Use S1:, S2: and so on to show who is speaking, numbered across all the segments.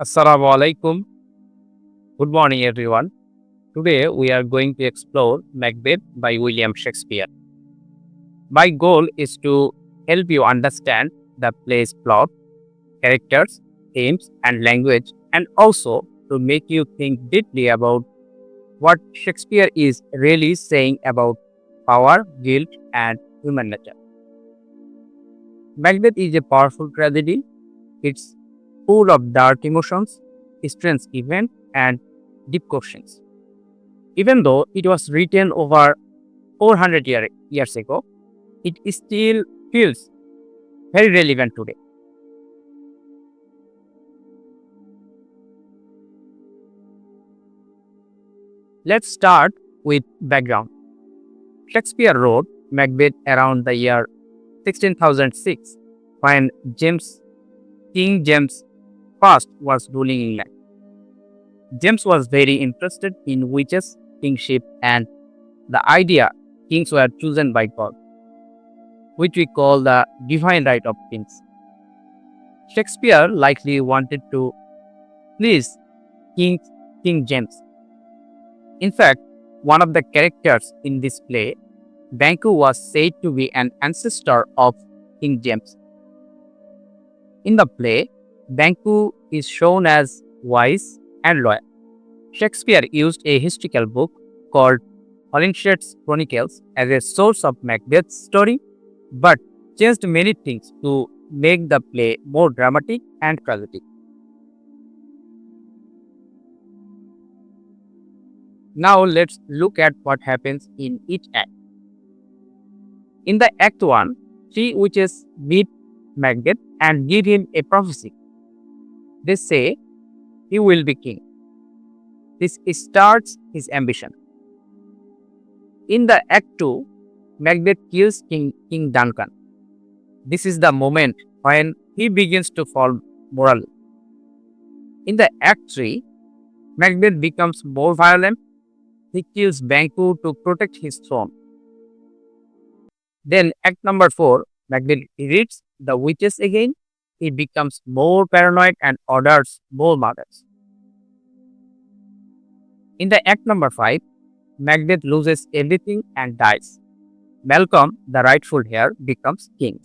S1: Assalamu alaikum. Good morning, everyone. Today we are going to explore Macbeth by William Shakespeare. My goal is to help you understand the play's plot, characters, themes, and language, and also to make you think deeply about what Shakespeare is really saying about power, guilt, and human nature. Macbeth is a powerful tragedy. It's full of dark emotions, strange events, and deep questions. Even though it was written over 400 years ago, it still feels very relevant today. Let's start with background. Shakespeare wrote Macbeth around the year 1606 when King James I was ruling England. James was very interested in witches, kingship, and the idea kings were chosen by God, which we call the divine right of kings. Shakespeare likely wanted to please King, King James. In fact, one of the characters in this play, Banquo, was said to be an ancestor of King James. In the play, Banquo is shown as wise and loyal. Shakespeare used a historical book called Holinshed's Chronicles as a source of Macbeth's story, but changed many things to make the play more dramatic and tragic. Now let's look at what happens in each act. In the Act 1, three witches meet Macbeth and give him a prophecy. They say he will be king. This starts his ambition. In the Act 2, Macbeth kills King Duncan. This is the moment when he begins to fall morally. In the Act 3, Macbeth becomes more violent. He kills Banquo to protect his throne. Then Act number 4, Macbeth reads the witches again. He becomes more paranoid and orders more murders. In the Act number 5, Macbeth loses everything and dies. Malcolm, the rightful heir, becomes king.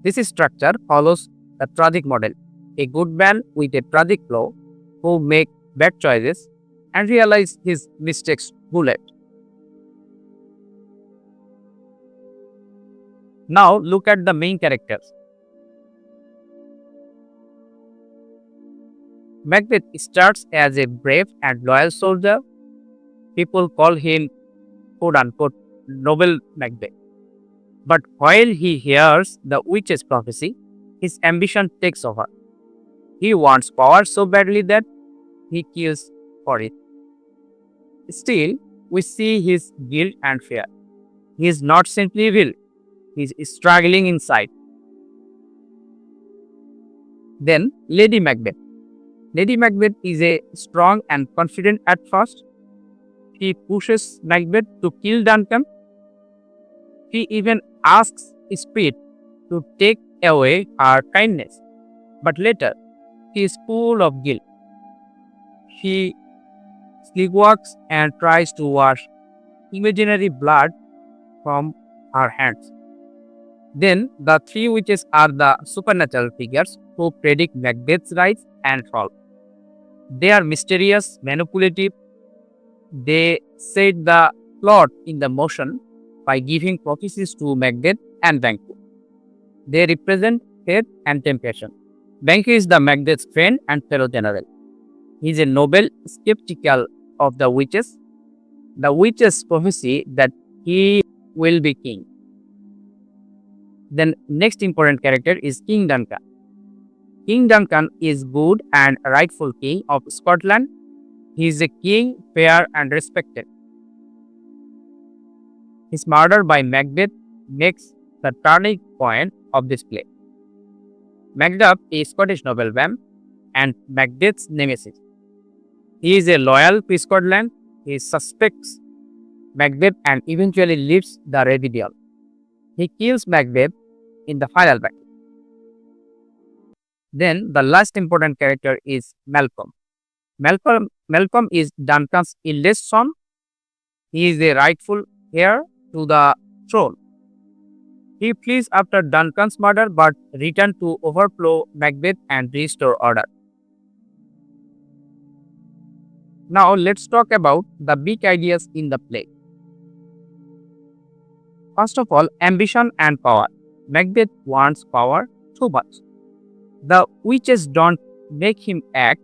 S1: This structure follows the tragic model. A good man with a tragic flaw who makes bad choices and realizes his mistakes too late. Now look at the main characters. Macbeth starts as a brave and loyal soldier. People call him quote unquote noble Macbeth. But while he hears the witch's prophecy, his ambition takes over. He wants power so badly that he kills for it. Still, we see his guilt and fear. He is not simply evil, he is struggling inside. Then, Lady Macbeth. Lady Macbeth is a strong and confident at first. She pushes Macbeth to kill Duncan. She even asks Spirit to take away her kindness. But later, she is full of guilt. She sleepwalks and tries to wash imaginary blood from her hands. Then, the three witches are the supernatural figures who predict Macbeth's rise and fall. They are mysterious, manipulative. They set the plot in the motion by giving prophecies to Macbeth and Banquo. They represent faith and temptation. Banquo is the Macbeth's friend and fellow general. He is a noble, skeptical of the witches. The witches prophesy that he will be king. Then next important character is King Duncan. King Duncan is good and rightful king of Scotland. He is a king, fair and respected. His murder by Macbeth makes the turning point of this play. Macduff is Scottish nobleman and Macbeth's nemesis. He is a loyal to Scotland. He suspects Macbeth and eventually leaves the rebellion. He kills Macbeth in the final battle. Then the last important character is Malcolm. Malcolm is Duncan's eldest son. He is the rightful heir to the throne. He flees after Duncan's murder but returns to overthrow Macbeth and restore order. Now let's talk about the big ideas in the play. First of all, ambition and power. Macbeth wants power too much. The witches don't make him act,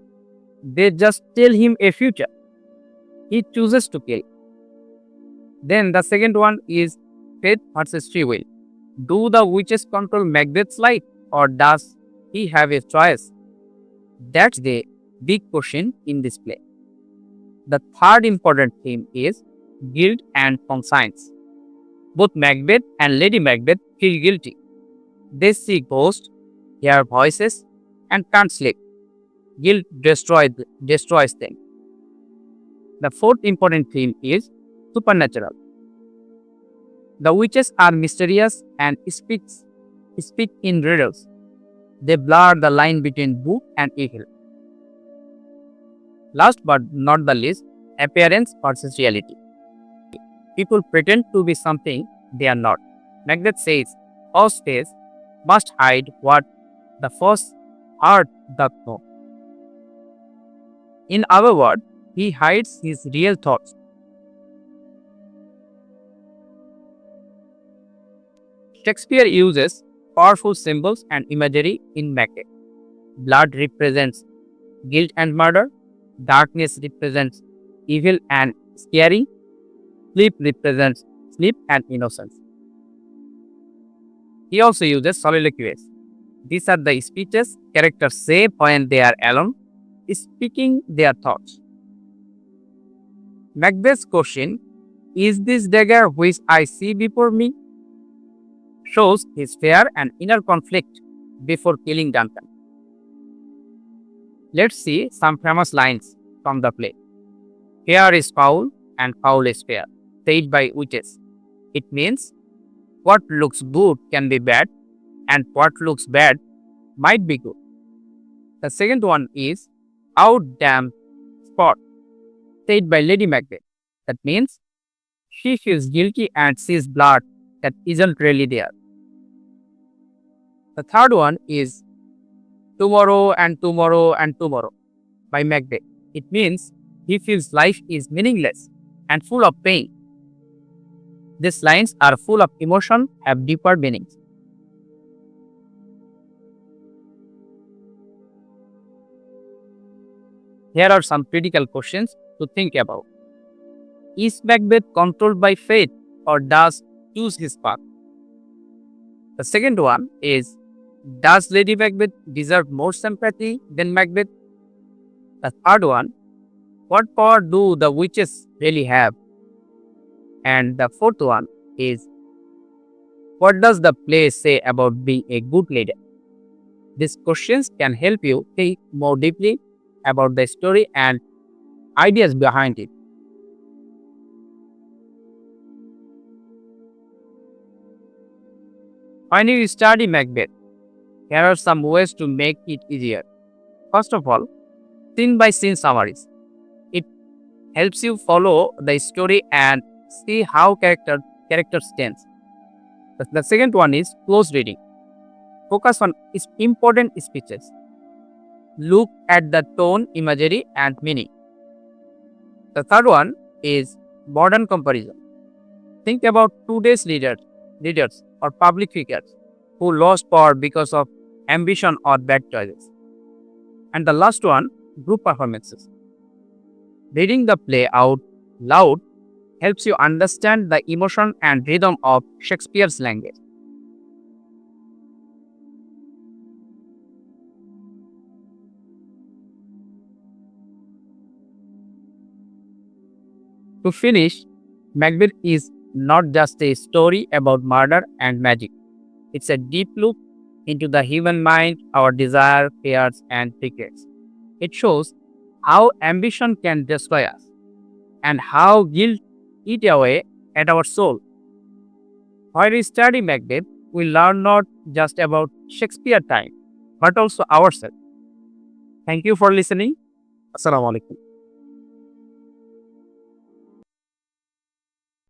S1: they just tell him a future. He chooses to kill. Then the second one is faith versus free will. Do the witches control Macbeth's life or does he have a choice? That's the big question in this play. The third important theme is guilt and conscience. Both Macbeth and Lady Macbeth feel guilty. They see ghosts, hear voices, and can't sleep. Guilt destroys them. The fourth important theme is supernatural. The witches are mysterious and speak in riddles. They blur the line between good and evil. Last but not the least, appearance versus reality. People pretend to be something they are not. Macbeth says, "Horse face must hide what the first heart doth know." In other words, he hides his real thoughts. Shakespeare uses powerful symbols and imagery in Macbeth. Blood represents guilt and murder. Darkness represents evil and scary. Sleep represents sleep and innocence. He also uses soliloquies. These are the speeches characters say when they are alone, speaking their thoughts. Macbeth's question, "Is this dagger which I see before me?" shows his fear and inner conflict before killing Duncan. Let's see some famous lines from the play. "Fair is foul and foul is fair," said by witches. It means what looks good can be bad and what looks bad might be good. The second one is "out damn spot," said by Lady Macbeth. That means she feels guilty and sees blood that isn't really there. The third one is "tomorrow and tomorrow and tomorrow" by Macbeth. It means he feels life is meaningless and full of pain. These lines are full of emotion, have deeper meanings. Here are some critical questions to think about. Is Macbeth controlled by fate or does choose his path? The second one is, does Lady Macbeth deserve more sympathy than Macbeth? The third one, what power do the witches really have? And the fourth one is, what does the play say about being a good leader? These questions can help you think more deeply about the story and ideas behind it. When you study Macbeth, here are some ways to make it easier. First of all, scene by scene summaries. It helps you follow the story and see how characters change. The second one is close reading. Focus on important speeches. Look at the tone, imagery, and meaning. The third one is modern comparison. Think about today's leaders or public figures who lost power because of ambition or bad choices. And the last one, group performances. Reading the play out loud helps you understand the emotion and rhythm of Shakespeare's language. To finish, Macbeth is not just a story about murder and magic. It's a deep look into the human mind, our desires, fears, and regrets. It shows how ambition can destroy us and how guilt eats away at our soul. While we study Macbeth, we learn not just about Shakespeare time, but also ourselves. Thank you for listening. Assalamu alaikum.